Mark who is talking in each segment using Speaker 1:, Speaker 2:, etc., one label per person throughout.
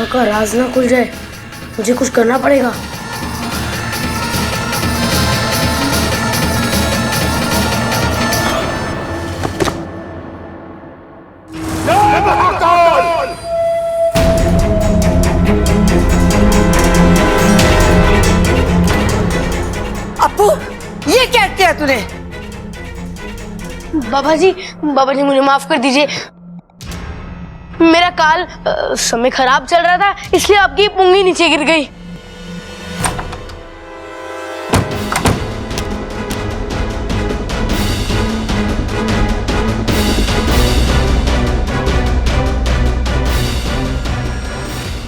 Speaker 1: का राज ना खुल जाए, मुझे कुछ करना पड़ेगा।
Speaker 2: अप्पू, ये क्या किया तूने?
Speaker 1: बाबा जी मुझे माफ कर दीजिए। मेरा काल समय खराब चल रहा था, इसलिए आपकी पुंगी नीचे गिर गई।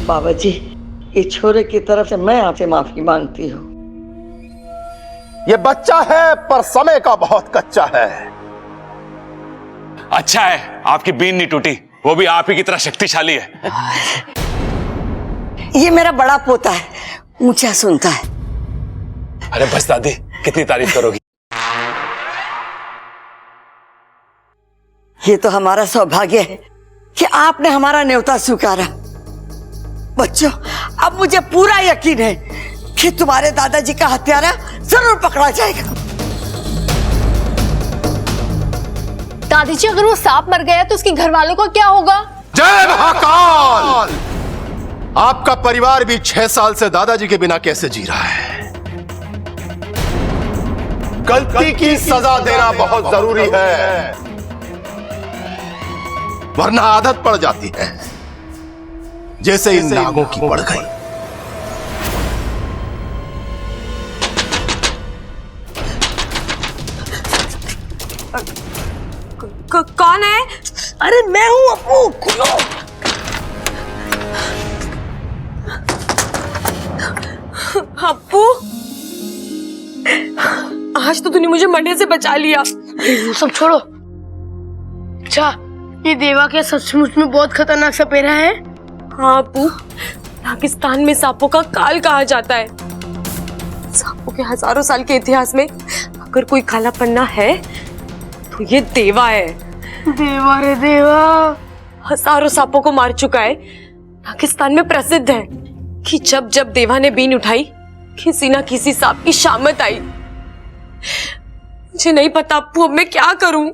Speaker 2: बाबा जी, ये छोरे की तरफ से मैं आपसे माफी मांगती हूँ।
Speaker 3: ये बच्चा है पर समय का बहुत कच्चा है।
Speaker 4: अच्छा है आपकी बीन नहीं टूटी, वो भी आप ही की तरह शक्तिशाली है।
Speaker 2: ये मेरा बड़ा पोता है, ऊंचा सुनता है।
Speaker 4: अरे बस दादी, कितनी तारीफ करोगी।
Speaker 2: ये तो हमारा सौभाग्य है कि आपने हमारा न्योता स्वीकारा। बच्चों, अब मुझे पूरा यकीन है कि तुम्हारे दादाजी का हत्यारा जरूर पकड़ा जाएगा।
Speaker 5: दादी जी, अगर वो सांप मर गया तो उसके घर वालों का क्या होगा?
Speaker 3: जय महाकाल! आपका परिवार भी 6 साल से दादाजी के बिना कैसे जी रहा है। गलती की सजा देना बहुत जरूरी है, वरना आदत पड़ जाती है, जैसे इन नागों की पड़ गई।
Speaker 5: कौन है?
Speaker 2: अरे मैं हूं अप्पू, खुलो।
Speaker 5: अप्पू, आज तो तूने मुझे मरने से बचा लिया।
Speaker 1: वो सब छोड़ो। अच्छा, ये देवा क्या सचमुच में बहुत खतरनाक सपेरा है?
Speaker 5: हाँ अप्पू, पाकिस्तान में सांपों का काल कहा जाता है। सांपों के हजारों साल के इतिहास में अगर कोई काला पन्ना है तो ये देवा है।
Speaker 1: देवा रे देवा,
Speaker 5: हजारों सांपों को मार चुका है। पाकिस्तान में प्रसिद्ध है कि जब जब देवा ने बीन उठाई, किसी ना किसी सांप की शामत आई। मुझे नहीं पता अप्पू, अब मैं क्या करूं?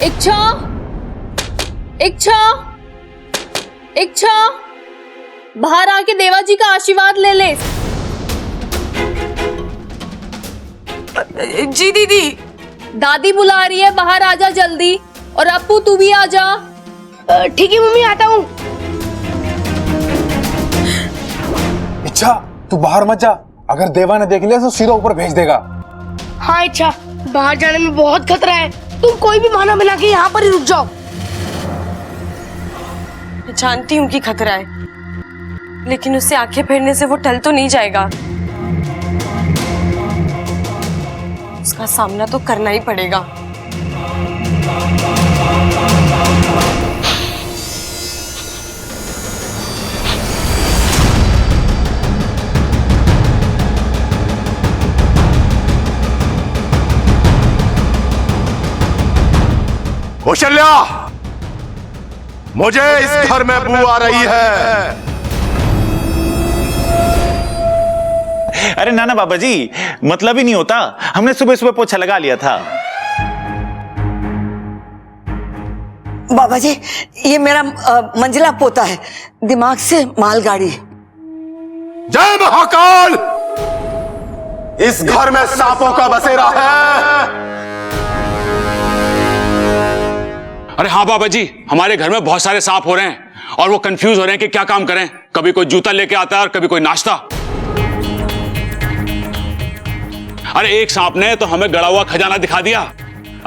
Speaker 6: इच्छा, बाहर आके देवा जी का आशीर्वाद ले ले।
Speaker 5: जी दीदी।
Speaker 6: दादी बुला रही है, बाहर आजा जल्दी। और अप्पू तू भी आजा।
Speaker 1: ठीक है मम्मी, आता हूँ।
Speaker 7: इच्छा, तू बाहर मत जा, अगर देवा ने देख लिया तो सीधा ऊपर भेज देगा।
Speaker 1: हाँ इच्छा, बाहर जाने में बहुत खतरा है, तुम कोई भी बहाना बना के यहाँ पर ही रुक जाओ।
Speaker 5: मैं जानती हूँ कि खतरा है, लेकिन उससे आंखें फेरने से वो टल तो नहीं जाएगा। उसका सामना तो करना ही पड़ेगा।
Speaker 3: कौशल्या, मुझे इस घर में बू आ रही है।
Speaker 4: अरे नाना बाबा जी, मतलब ही नहीं होता, हमने सुबह सुबह पोछा लगा लिया था।
Speaker 2: बाबा जी, ये मेरा मंजिला पोता है, दिमाग से मालगाड़ी।
Speaker 3: जय महाकाल! इस घर में सांपों का बसेरा है।
Speaker 4: अरे हाँ बाबा जी, हमारे घर में बहुत सारे सांप हो रहे हैं और वो कंफ्यूज हो रहे हैं कि क्या काम करें। कभी कोई जूता लेके आता है और कभी कोई नाश्ता। अरे एक सांप ने तो हमें गड़ा हुआ खजाना दिखा दिया।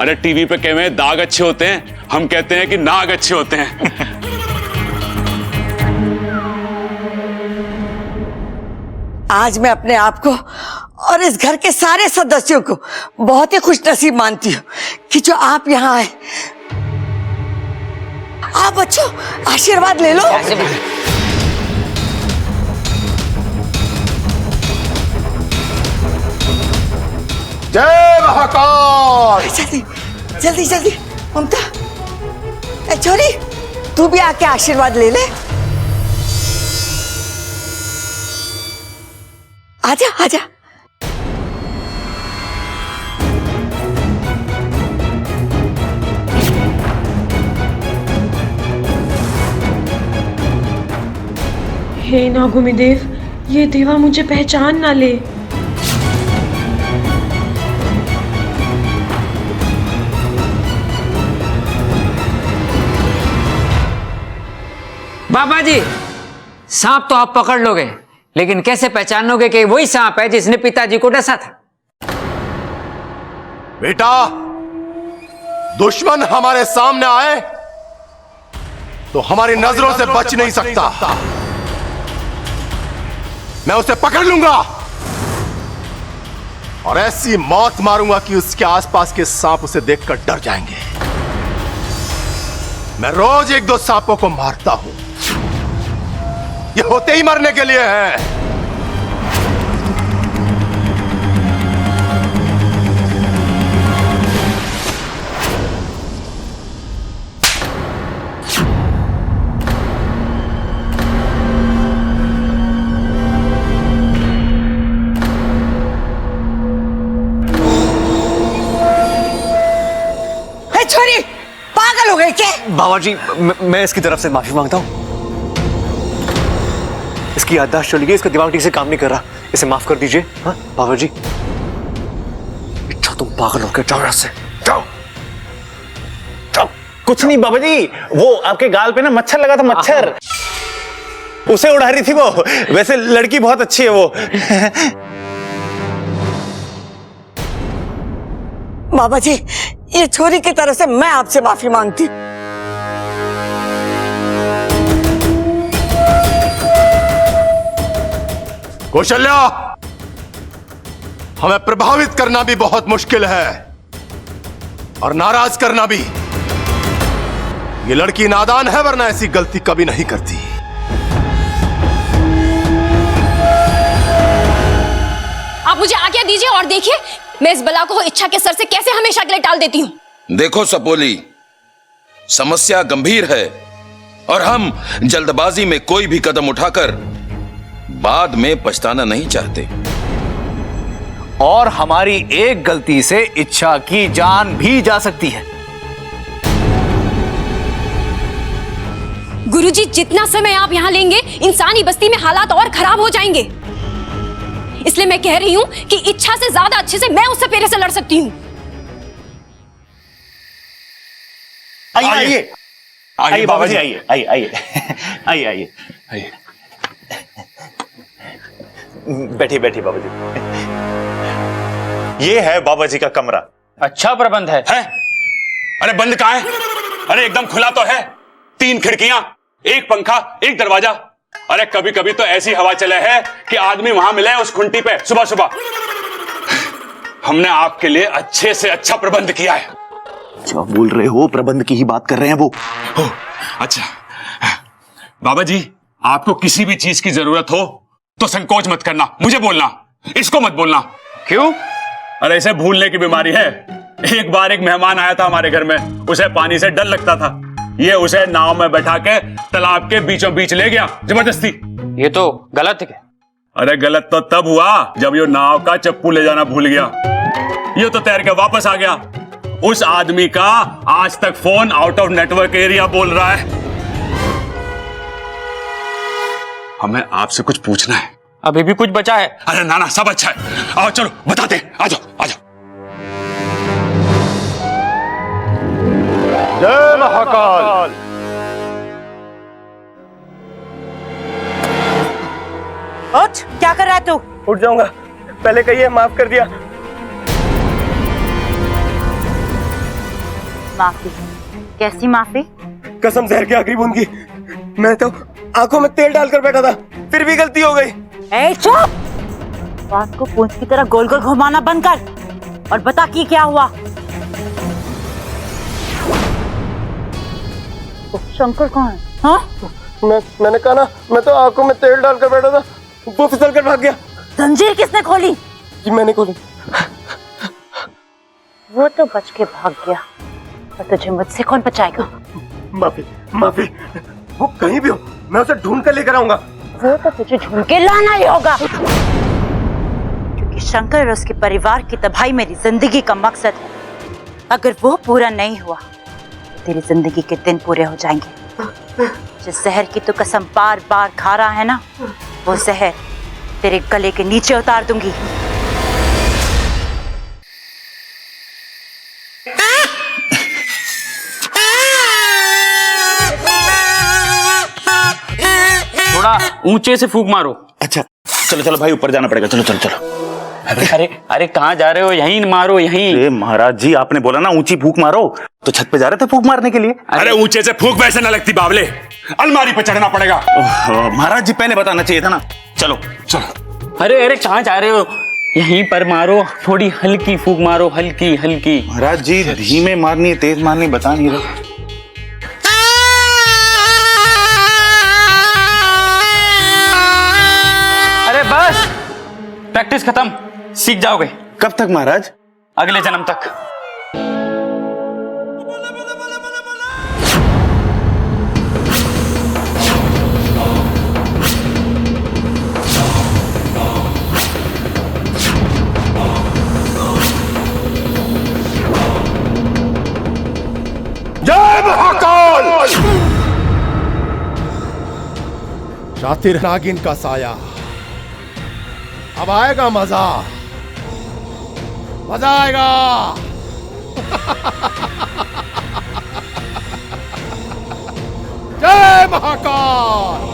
Speaker 4: अरे टीवी पे कहे दाग अच्छे होते हैं, हम कहते हैं कि नाग अच्छे होते हैं।
Speaker 2: आज मैं अपने आप को और इस घर के सारे सदस्यों को बहुत ही खुशनसीब मानती हूँ कि जो आप यहाँ आए। आप बच्चों आशीर्वाद ले लो।
Speaker 3: जय महाकाल!
Speaker 2: जल्दी जल्दी जल्दी, ममता, ए छोरी, तू भी आके आशीर्वाद ले ले। आजा आजा।
Speaker 5: हे नागुमी देव, ये देवा मुझे पहचान ना ले।
Speaker 8: बाबा जी, सांप तो आप पकड़ लोगे, लेकिन कैसे पहचानोगे कि वही सांप है जिसने पिताजी को डसा था?
Speaker 3: बेटा, दुश्मन हमारे सामने आए तो हमारी नजरों से बच नहीं सकता। मैं उसे पकड़ लूंगा और ऐसी मौत मारूंगा कि उसके आसपास के सांप उसे देखकर डर जाएंगे। मैं रोज 1-2 सांपों को मारता हूं, ये होते ही मरने के लिए हैं।
Speaker 2: छोरी पागल हो गई क्या?
Speaker 9: बाबा जी, मैं इसकी तरफ से माफी मांगता हूँ। इसकी याददाश्त चली गई, इसका दिमाग ठीक से काम नहीं कर रहा, इसे माफ कर दीजिए। हाँ बाबा जी। अच्छा तुम पागल हो गए, जाओ यहाँ से, जाओ जाओ।
Speaker 10: कुछ नहीं बाबा जी, वो आपके गाल पे ना मच्छर लगा था, मच्छर उसे उड़ा रही थी वो। वैसे लड़की बहुत अच्छी है वो।
Speaker 2: बाबा जी, ये छोरी की तरफ से मैं आपसे माफी मांगती।
Speaker 3: कौशल्या, हमें प्रभावित करना भी बहुत मुश्किल है और नाराज करना भी। ये लड़की नादान है, वरना ऐसी गलती कभी नहीं करती।
Speaker 6: आप मुझे आज्ञा दीजिए और देखिए मैं इस बला को इच्छा के सर से कैसे हमेशा के लिए टाल देती हूं।
Speaker 11: देखो सपोली, समस्या गंभीर है और हम जल्दबाजी में कोई भी कदम उठाकर बाद में पछताना नहीं चाहते।
Speaker 10: और हमारी एक गलती से इच्छा की जान भी जा सकती है।
Speaker 6: गुरुजी, जितना समय आप यहां लेंगे इंसानी बस्ती में हालात और खराब हो जाएंगे। इसलिए मैं कह रही हूं कि इच्छा से ज्यादा अच्छे से मैं उससे पेरे से लड़ सकती हूं।
Speaker 10: आइए आइए बाबा जी, आइए आइए आइए आइए आइए आइए। बैठिए बैठिए बाबा जी। ये है बाबा जी का कमरा।
Speaker 8: अच्छा प्रबंध है?
Speaker 4: अरे बंद कहां है? अरे एकदम खुला तो है। 3 खिड़कियां, 1 पंखा, 1 दरवाजा। अरे कभी कभी तो ऐसी हवा चले है कि आदमी वहां मिले उस खुंटी पे सुबह सुबह। हमने आपके लिए अच्छे से अच्छा प्रबंध किया है।
Speaker 10: क्या बोल रहे हो? प्रबंध की ही बात कर रहे हैं वो।
Speaker 4: अच्छा बाबा जी, आपको किसी भी चीज की जरूरत हो तो संकोच मत करना, मुझे बोलना, इसको मत बोलना।
Speaker 8: क्यों?
Speaker 4: अरे इसे भूलने की बीमारी है। एक बार एक मेहमान आया था हमारे घर में, उसे पानी से डर लगता था। ये उसे नाव में बैठा के तालाब के बीचों बीच ले गया जबरदस्ती।
Speaker 8: ये तो गलत है।
Speaker 4: अरे गलत तो तब हुआ जब ये नाव का चप्पू ले जाना भूल गया। ये तो तैर के वापस आ गया। उस आदमी का आज तक phone out of network area बोल रहा है। हमें आपसे कुछ पूछना है।
Speaker 8: अभी भी कुछ बचा है?
Speaker 4: अरे ना सब अच्छा है। आओ चलो बताते हैं, आ जाओ आ जाओ।
Speaker 3: जय महाकाल।
Speaker 2: उठ, क्या कर रहा है तू?
Speaker 10: उठ जाऊंगा, पहले कहिए माफ कर दिया।
Speaker 12: माफी? कैसी माफी?
Speaker 10: कसम जहर की आखिरी बूंद की। मैं तो आंखों में तेल डालकर बैठा था, फिर भी गलती हो गई।
Speaker 12: ए चुप! बात को पूंछ की तरह गोल गोल घुमाना बंद कर और बता कि क्या हुआ। शंकर कौन है? हाँ?
Speaker 10: मैंने कहा ना, मैं तो आंखों में तेल डालकर बैठा था, वो फिसल कर भाग गया।
Speaker 12: जंजीर किसने खोली?
Speaker 10: जी मैंने खोली।
Speaker 12: वो तो बच के भाग गया, और तुझे मुझसे कौन बचाएगा?
Speaker 10: माफी माफी, वो कहीं भी हो मैं उसे ढूंढ कर लेकर आऊंगा।
Speaker 12: वो तो तुझे ढूंढ के लाना ही होगा। कि शंकर और उसके परिवार की तबाही मेरी जिंदगी का मकसद है। अगर वो पूरा नहीं हुआ तो तेरी जिंदगी के दिन पूरे हो जाएंगे। जिस जहर की तू कसम बार बार खा रहा है ना, वो जहर तेरे गले के नीचे उतार दूंगी।
Speaker 10: थोड़ा ऊंचे से फूंक मारो। अच्छा चलो चलो भाई, ऊपर जाना पड़ेगा। चलो चलो चलो। अरे अरे कहाँ जा रहे हो? यहीं मारो, यहीं। अरे महाराज जी, आपने बोला ना ऊंची फूंक मारो, तो छत पे जा रहे थे फूंक मारने के लिए।
Speaker 4: अरे ऊंचे से फूंक वैसे ना लगती बावले, अलमारी पे चढ़ना पड़ेगा।
Speaker 10: महाराज जी पहले बताना चाहिए था ना। चलो
Speaker 4: चलो।
Speaker 10: अरे अरे कहाँ जा रहे हो? यहीं पर मारो, थोड़ी हल्की फूंक मारो, हल्की हल्की। महाराज जी धीमे मारनी है, तेज मारनी बता नहीं रहे। अरे बस, प्रैक्टिस खत्म, सीख जाओगे। कब तक महाराज? अगले जन्म तक।
Speaker 3: जय महाकाल! शातिर नागिन का साया, अब आएगा मजा, मजा आएगा। जय महाकाल!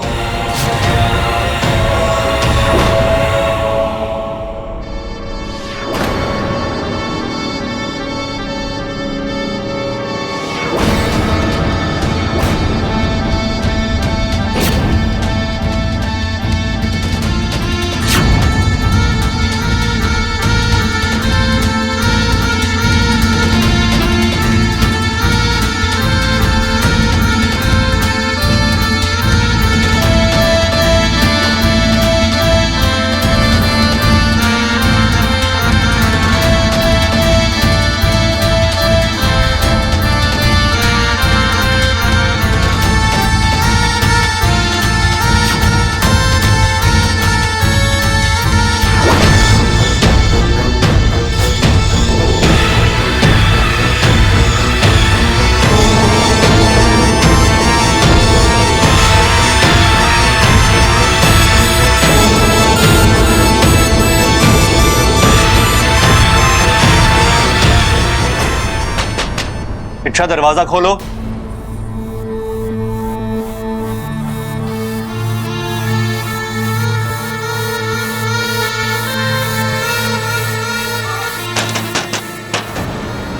Speaker 9: इच्छा दरवाजा खोलो।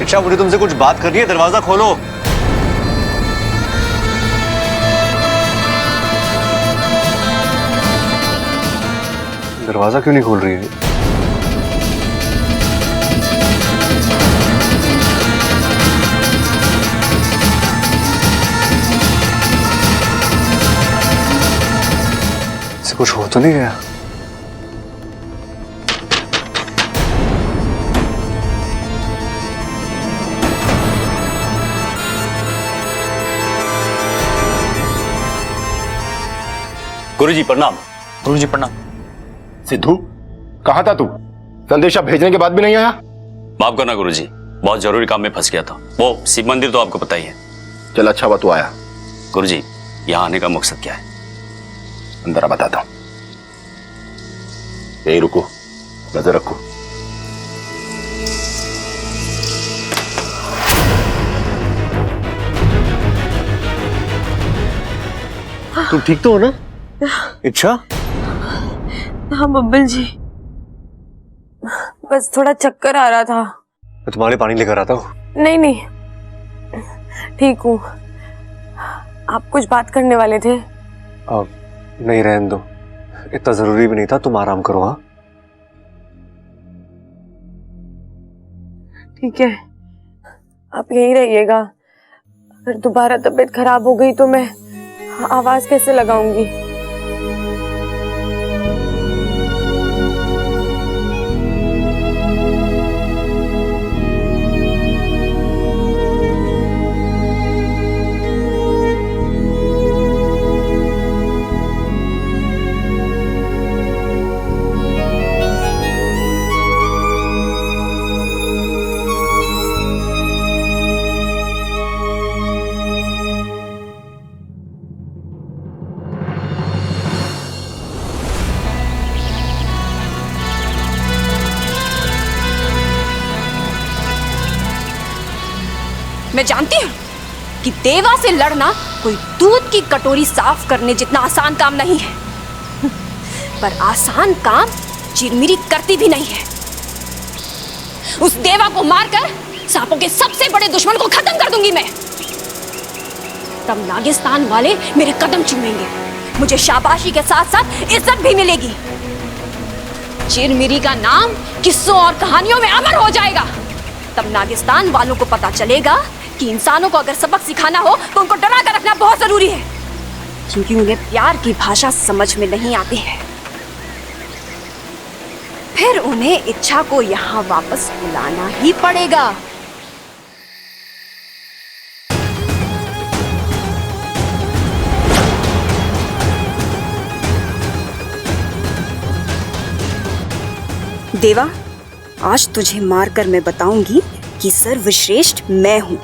Speaker 9: इच्छा मुझे तुमसे कुछ बात करनी है, दरवाजा खोलो। दरवाजा क्यों नहीं खोल रही है? कुछ हो तो नहीं गया?
Speaker 4: गुरुजी प्रणाम। गुरुजी प्रणाम।
Speaker 3: सिद्धू, कहाँ था तू? संदेशा भेजने के बाद भी नहीं आया?
Speaker 4: माफ करना गुरुजी, बहुत जरूरी काम में फंस गया था। वो शिव मंदिर तो आपको पता ही है।
Speaker 3: चल अच्छा हुआ तू आया।
Speaker 4: गुरुजी, यहाँ आने का मकसद क्या है?
Speaker 3: अंदर आ बताता हूं। यही रुको, नजर रखो।
Speaker 9: तुम ठीक तो हो ना? इच्छा?
Speaker 5: हाँ बब्बल जी, बस थोड़ा चक्कर आ रहा था।
Speaker 9: मैं तुम्हारे लिए पानी लेकर आता हूँ।
Speaker 5: नहीं नहीं, ठीक हूँ। आप कुछ बात करने वाले थे?
Speaker 9: नहीं, रहने दो, इतना जरूरी भी नहीं था। तुम आराम करो। हाँ
Speaker 5: ठीक है, आप यहीं रहिएगा। अगर दोबारा तबीयत खराब हो गई तो मैं आवाज कैसे लगाऊंगी?
Speaker 6: मैं जानती हूँ कि देवा से लड़ना कोई दूध की कटोरी साफ करने जितना आसान काम नहीं है, पर आसान काम चिरमिरी करती भी नहीं है। उस देवा को मारकर सांपों के सबसे बड़े दुश्मन को खत्म कर दूंगी मैं। तब नागिस्तान वाले मेरे कदम चूमेंगे, मुझे शाबाशी के साथ साथ इज्जत भी मिलेगी। चिरमिरी का नाम किस्सों और कहानियों में अमर हो जाएगा। तब नागिस्तान वालों को पता चलेगा कि इंसानों को अगर सबक सिखाना हो तो उनको डरा कर रखना बहुत जरूरी है, क्योंकि उन्हें प्यार की भाषा समझ में नहीं आती है। फिर उन्हें इच्छा को यहाँ वापस बुलाना ही पड़ेगा। देवा, आज तुझे मारकर मैं बताऊंगी कि सर्वश्रेष्ठ मैं हूं।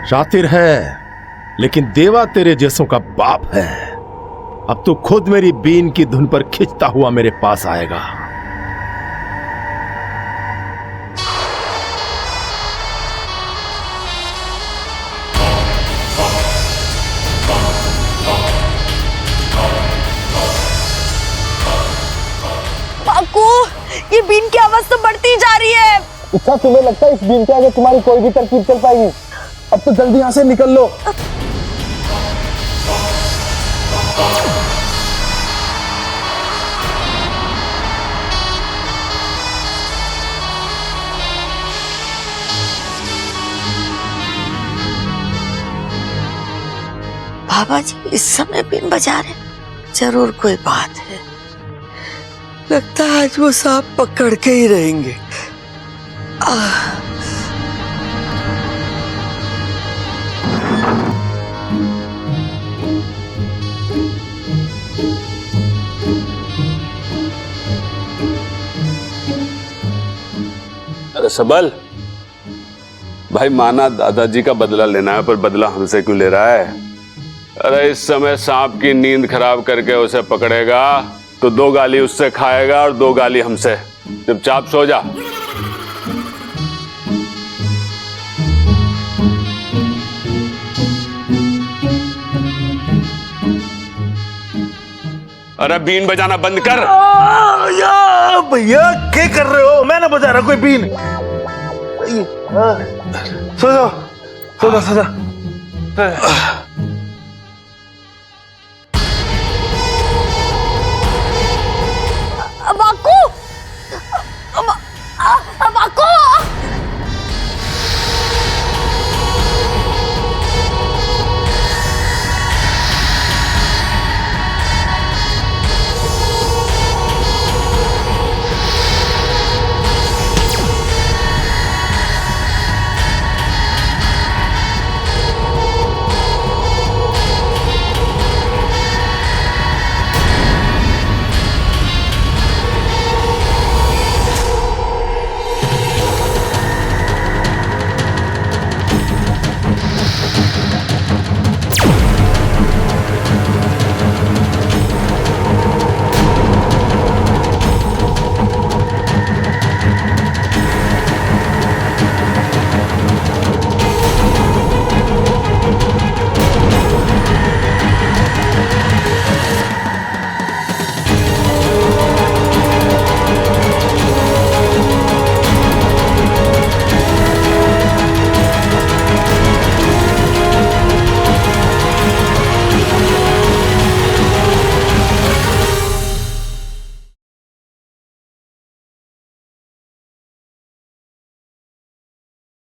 Speaker 3: शातिर है, लेकिन देवा तेरे जैसों का बाप है। अब तो खुद मेरी बीन की धुन पर खिंचता हुआ मेरे पास आएगा।
Speaker 1: पाकू, ये बीन की आवाज तो बढ़ती जा रही है।
Speaker 7: इच्छा, तुम्हें लगता है इस बीन के आगे तुम्हारी कोई भी तरकीब चल पाएगी? अब तो जल्दी यहां से निकल लो।
Speaker 2: बाबा जी इस समय बीन बजा रहे, जरूर कोई बात है। लगता है आज वो सांप पकड़ के ही रहेंगे।
Speaker 4: अरे सबल भाई, माना दादाजी का बदला लेना है, पर बदला हमसे क्यों ले रहा है? अरे इस समय सांप की नींद खराब करके उसे पकड़ेगा तो 2 गाली उससे खाएगा और 2 गाली हमसे। चुपचाप सो जा। अरे बीन बजाना बंद कर।
Speaker 7: भैया क्या कर रहे हो? मैं ना बजा रहा कोई बीन। सो जाओ, सो जा, सो जा।